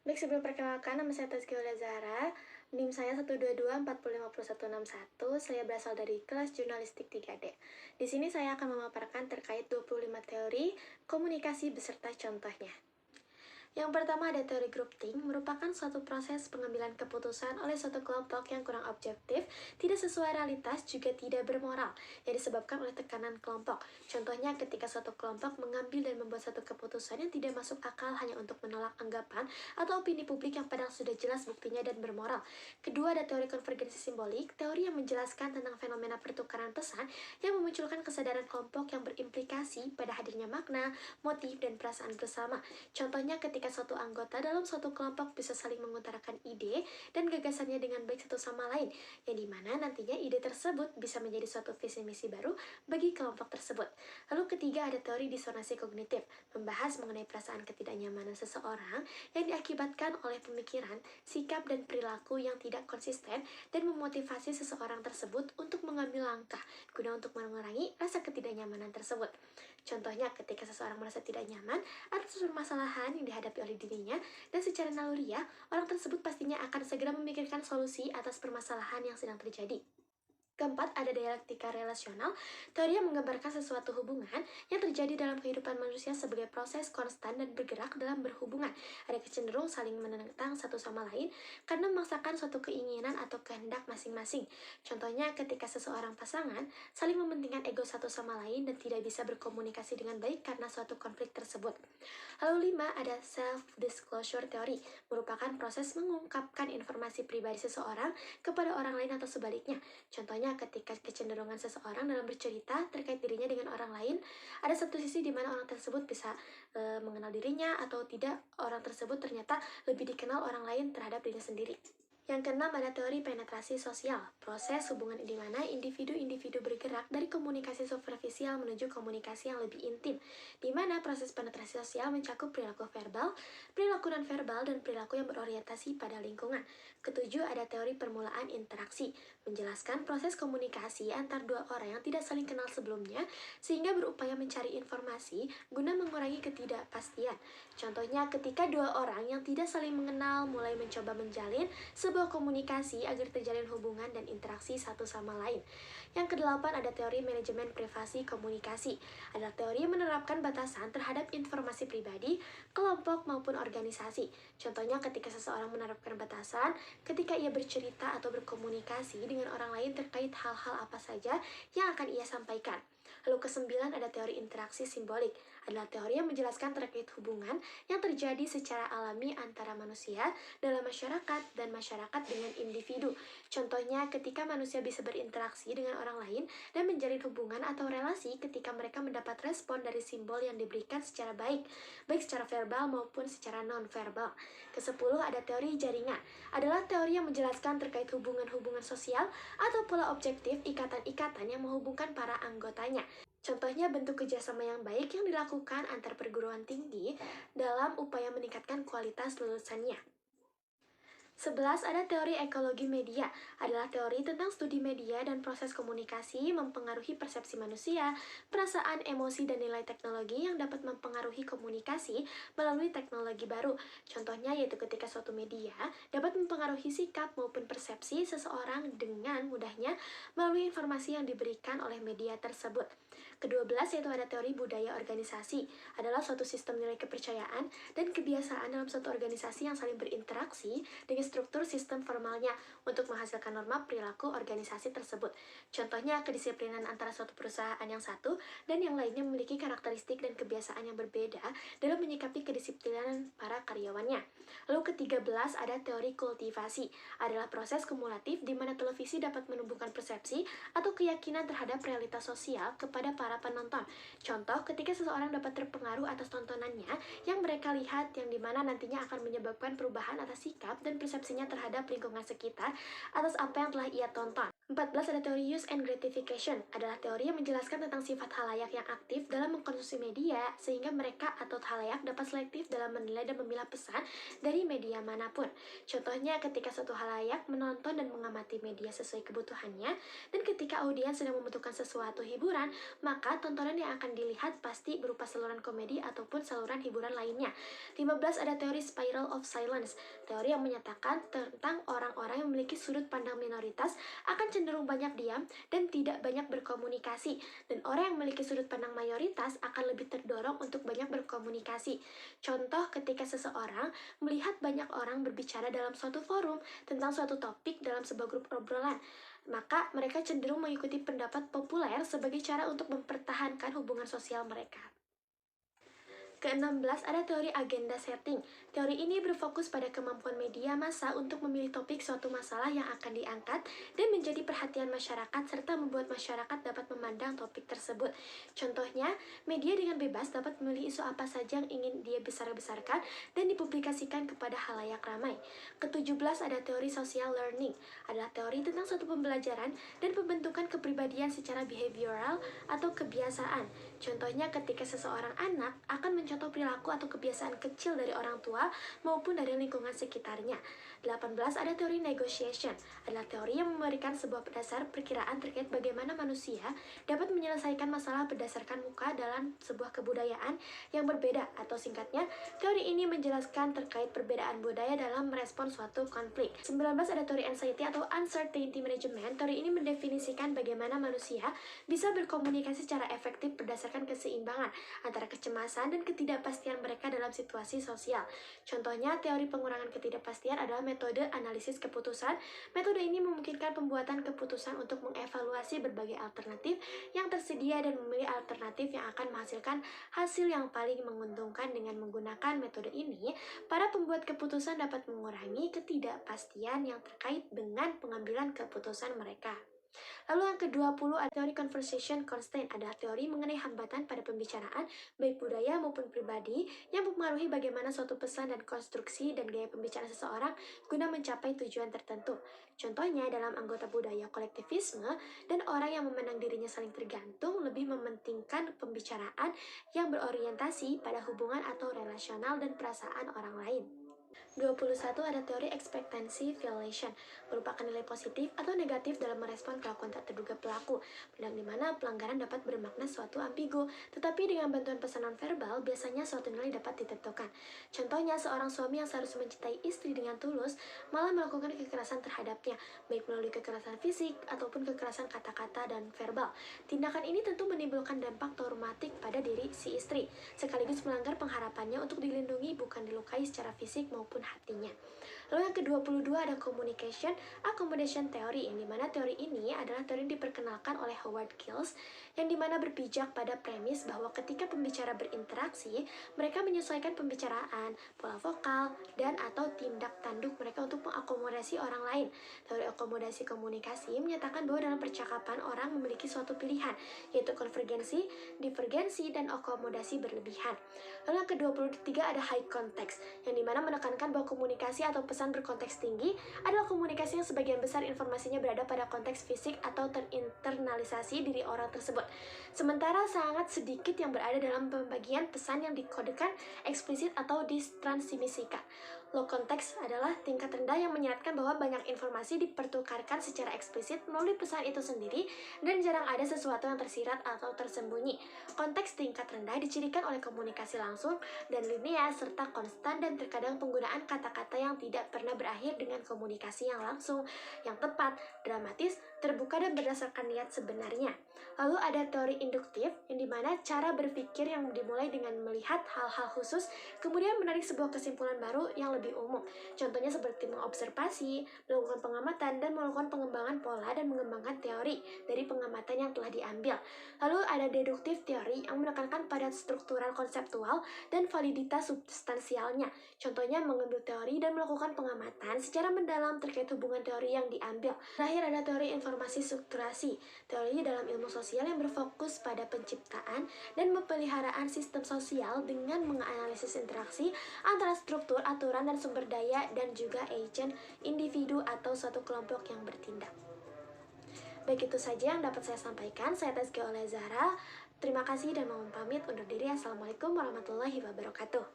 Baik, sebelum perkenalkan, nama saya Tazkia Aulia Zahra. NIM saya 122405161. Saya berasal dari kelas Jurnalistik 3D. Di sini saya akan memaparkan terkait 25 teori komunikasi beserta contohnya. Yang pertama ada teori groupthink, merupakan suatu proses pengambilan keputusan oleh suatu kelompok yang kurang objektif, tidak sesuai realitas, juga tidak bermoral, yang disebabkan oleh tekanan kelompok. Contohnya ketika suatu kelompok mengambil dan membuat satu keputusan yang tidak masuk akal hanya untuk menolak anggapan atau opini publik yang padahal sudah jelas buktinya dan bermoral. Kedua ada teori konvergensi simbolik, teori yang menjelaskan tentang fenomena pertukaran pesan yang memunculkan kesadaran kelompok yang berimplikasi pada hadirnya makna, motif, dan perasaan bersama. Contohnya ketika suatu anggota dalam suatu kelompok bisa saling mengutarakan ide dan gagasannya dengan baik satu sama lain, yang dimana nantinya ide tersebut bisa menjadi suatu visi misi baru bagi kelompok tersebut. Lalu ketiga ada teori disonansi kognitif, membahas mengenai perasaan ketidaknyamanan seseorang yang diakibatkan oleh pemikiran, sikap, dan perilaku yang tidak konsisten dan memotivasi seseorang tersebut untuk mengambil langkah guna untuk mengurangi rasa ketidaknyamanan tersebut. Contohnya ketika seseorang merasa tidak nyaman atas permasalahan yang dihadapi oleh dirinya, dan secara naluriah, orang tersebut pastinya akan segera memikirkan solusi atas permasalahan yang sedang terjadi. Keempat, ada dialektika relasional, teori yang menggambarkan sesuatu hubungan yang terjadi dalam kehidupan manusia sebagai proses konstan dan bergerak dalam berhubungan. Ada kecenderung saling menentang satu sama lain karena memaksakan suatu keinginan atau kehendak masing-masing. Contohnya ketika seseorang pasangan saling mementingkan ego satu sama lain dan tidak bisa berkomunikasi dengan baik karena suatu konflik tersebut. Lalu 5, ada self-disclosure theory, merupakan proses mengungkapkan informasi pribadi seseorang kepada orang lain atau sebaliknya. Contohnya ketika kecenderungan seseorang dalam bercerita terkait dirinya dengan orang lain, ada satu sisi di mana orang tersebut bisa mengenal dirinya atau tidak, orang tersebut ternyata lebih dikenal orang lain terhadap dirinya sendiri. Yang keenam ada teori penetrasi sosial, proses hubungan di mana individu-individu bergerak dari komunikasi superficial menuju komunikasi yang lebih intim, di mana proses penetrasi sosial mencakup perilaku verbal, perilaku non-verbal, dan perilaku yang berorientasi pada lingkungan. Ketujuh ada teori permulaan interaksi, menjelaskan proses komunikasi antar dua orang yang tidak saling kenal sebelumnya, sehingga berupaya mencari informasi guna mengurangi ketidakpastian. Contohnya ketika dua orang yang tidak saling mengenal mulai mencoba menjalin sebuah komunikasi agar terjalin hubungan dan interaksi satu sama lain. Yang kedelapan ada teori manajemen privasi komunikasi. Adalah teori yang menerapkan batasan terhadap informasi pribadi, kelompok maupun organisasi. Contohnya ketika seseorang menerapkan batasan ketika ia bercerita atau berkomunikasi dengan orang lain terkait hal-hal apa saja yang akan ia sampaikan. Lalu kesembilan ada teori interaksi simbolik, adalah teori yang menjelaskan terkait hubungan yang terjadi secara alami antara manusia dalam masyarakat dan masyarakat dengan individu. Contohnya ketika manusia bisa berinteraksi dengan orang lain dan menjalin hubungan atau relasi ketika mereka mendapat respon dari simbol yang diberikan secara baik, baik secara verbal maupun secara non-verbal. Kesepuluh ada teori jaringan, adalah teori yang menjelaskan terkait hubungan-hubungan sosial atau pola objektif ikatan-ikatan yang menghubungkan para anggotanya. Contohnya bentuk kerjasama yang baik yang dilakukan antar perguruan tinggi dalam upaya meningkatkan kualitas lulusannya. 11 ada teori ekologi media, adalah teori tentang studi media dan proses komunikasi mempengaruhi persepsi manusia, perasaan, emosi, dan nilai teknologi yang dapat mempengaruhi komunikasi melalui teknologi baru. Contohnya yaitu ketika suatu media dapat mempengaruhi sikap maupun persepsi seseorang dengan mudahnya melalui informasi yang diberikan oleh media tersebut. Kedua belas yaitu ada teori budaya organisasi, adalah suatu sistem nilai kepercayaan dan kebiasaan dalam suatu organisasi yang saling berinteraksi dengan struktur sistem formalnya untuk menghasilkan norma perilaku organisasi tersebut. Contohnya kedisiplinan antara suatu perusahaan yang satu dan yang lainnya memiliki karakteristik dan kebiasaan yang berbeda dalam menyikapi kedisiplinan para karyawannya. Lalu ke-13 ada teori kultivasi, adalah proses kumulatif di mana televisi dapat menumbuhkan persepsi atau keyakinan terhadap realitas sosial kepada para penonton. Contoh, ketika seseorang dapat terpengaruh atas tontonannya yang mereka lihat, yang dimana nantinya akan menyebabkan perubahan atas sikap dan persepsinya terhadap lingkungan sekitar atas apa yang telah ia tonton. 14 ada teori use and gratification, adalah teori yang menjelaskan tentang sifat halayak yang aktif dalam mengkonsumsi media, sehingga mereka atau halayak dapat selektif dalam menilai dan memilah pesan dari media manapun. Contohnya ketika suatu halayak menonton dan mengamati media sesuai kebutuhannya, dan ketika audiens sedang membutuhkan sesuatu hiburan, maka tontonan yang akan dilihat pasti berupa saluran komedi ataupun saluran hiburan lainnya. 15 ada teori spiral of silence, teori yang menyatakan tentang orang-orang yang memiliki sudut pandang minoritas akan cenderung banyak diam dan tidak banyak berkomunikasi, dan orang yang memiliki sudut pandang mayoritas akan lebih terdorong untuk banyak berkomunikasi. Contoh ketika seseorang melihat banyak orang berbicara dalam suatu forum tentang suatu topik dalam sebuah grup obrolan, maka mereka cenderung mengikuti pendapat populer sebagai cara untuk mempertahankan hubungan sosial mereka. Ke-16 ada teori agenda setting. Teori ini berfokus pada kemampuan media massa untuk memilih topik suatu masalah yang akan diangkat dan menjadi perhatian masyarakat serta membuat masyarakat dapat memandang topik tersebut. Contohnya, media dengan bebas dapat memilih isu apa saja yang ingin dia besar-besarkan dan dipublikasikan kepada halayak ramai. Ke-17 ada teori social learning. Adalah teori tentang suatu pembelajaran dan pembentukan kepribadian secara behavioral atau kebiasaan. Contohnya ketika seseorang anak akan mencontoh perilaku atau kebiasaan kecil dari orang tua maupun dari lingkungan sekitarnya. 18 ada teori negotiation, adalah teori yang memberikan sebuah dasar perkiraan terkait bagaimana manusia dapat menyelesaikan masalah berdasarkan muka dalam sebuah kebudayaan yang berbeda, atau singkatnya, teori ini menjelaskan terkait perbedaan budaya dalam merespon suatu konflik. 19 ada teori anxiety atau uncertainty management. Teori ini mendefinisikan bagaimana manusia bisa berkomunikasi secara efektif berdasarkan keseimbangan antara kecemasan dan ketidakpastian mereka dalam situasi sosial. Contohnya, teori pengurangan ketidakpastian adalah metode analisis keputusan. Metode ini memungkinkan pembuatan keputusan untuk mengevaluasi berbagai alternatif yang tersedia dan memilih alternatif yang akan menghasilkan hasil yang paling menguntungkan. Dengan menggunakan metode ini, para pembuat keputusan dapat mengurangi ketidakpastian yang terkait dengan pengambilan keputusan mereka. Lalu yang ke-20 ada teori conversation constraint, adalah teori mengenai hambatan pada pembicaraan, baik budaya maupun pribadi, yang mempengaruhi bagaimana suatu pesan dan konstruksi dan gaya pembicaraan seseorang guna mencapai tujuan tertentu. Contohnya dalam anggota budaya kolektivisme dan orang yang memandang dirinya saling tergantung lebih mementingkan pembicaraan yang berorientasi pada hubungan atau relasional dan perasaan orang lain. 21 ada teori expectancy violation, merupakan nilai positif atau negatif dalam merespon kelakuan tak terduga pelaku, dan di mana pelanggaran dapat bermakna suatu ambigu, tetapi dengan bantuan pesan nonverbal biasanya suatu nilai dapat ditentukan. Contohnya, seorang suami yang seharusnya mencintai istri dengan tulus malah melakukan kekerasan terhadapnya, baik melalui kekerasan fisik ataupun kekerasan kata-kata dan verbal. Tindakan ini tentu menimbulkan dampak traumatik pada diri si istri, sekaligus melanggar pengharapannya untuk dilindungi bukan dilukai secara fisik maupun hatinya. Lalu yang ke-22 ada communication accommodation theory, yang dimana teori ini adalah teori yang diperkenalkan oleh Howard Gills, yang dimana berpijak pada premis bahwa ketika pembicara berinteraksi, mereka menyesuaikan pembicaraan, pola vokal, dan atau tindak tanduk mereka untuk mengakomodasi orang lain. Teori akomodasi komunikasi menyatakan bahwa dalam percakapan orang memiliki suatu pilihan, yaitu konvergensi, divergensi, dan akomodasi berlebihan. Lalu yang ke-23 ada high context, yang dimana menekankan bahwa komunikasi atau pesan berkonteks tinggi adalah komunikasi yang sebagian besar informasinya berada pada konteks fisik atau terinternalisasi diri orang tersebut. Sementara sangat sedikit yang berada dalam pembagian pesan yang dikodekan eksplisit atau ditransmisikan. Low context adalah tingkat rendah yang menyeratkan bahwa banyak informasi dipertukarkan secara eksplisit melalui pesan itu sendiri dan jarang ada sesuatu yang tersirat atau tersembunyi. Konteks tingkat rendah dicirikan oleh komunikasi langsung dan linear serta konstan, dan terkadang penggunaan kata-kata yang tidak pernah berakhir dengan komunikasi yang langsung, yang tepat, dramatis, terbuka, dan berdasarkan niat sebenarnya. Lalu ada teori induktif, yang dimana cara berpikir yang dimulai dengan melihat hal-hal khusus, kemudian menarik sebuah kesimpulan baru yang lebih umum. Contohnya seperti mengobservasi, melakukan pengamatan, dan melakukan pengembangan pola dan mengembangkan teori dari pengamatan yang telah diambil. Lalu ada deduktif teori yang menekankan pada struktural konseptual dan validitas substansialnya. Contohnya mengambil teori dan melakukan pengamatan secara mendalam terkait hubungan teori yang diambil. Terakhir ada teori informasi strukturasi. Teori dalam ilmu sosial yang berfokus pada penciptaan dan pemeliharaan sistem sosial dengan menganalisis interaksi antara struktur, aturan, dan sumber daya, dan juga agent, individu, atau suatu kelompok yang bertindak. Begitu saja yang dapat saya sampaikan. Saya Tazkia oleh Zahra. Terima kasih dan mohon pamit undur diri. Assalamualaikum warahmatullahi wabarakatuh.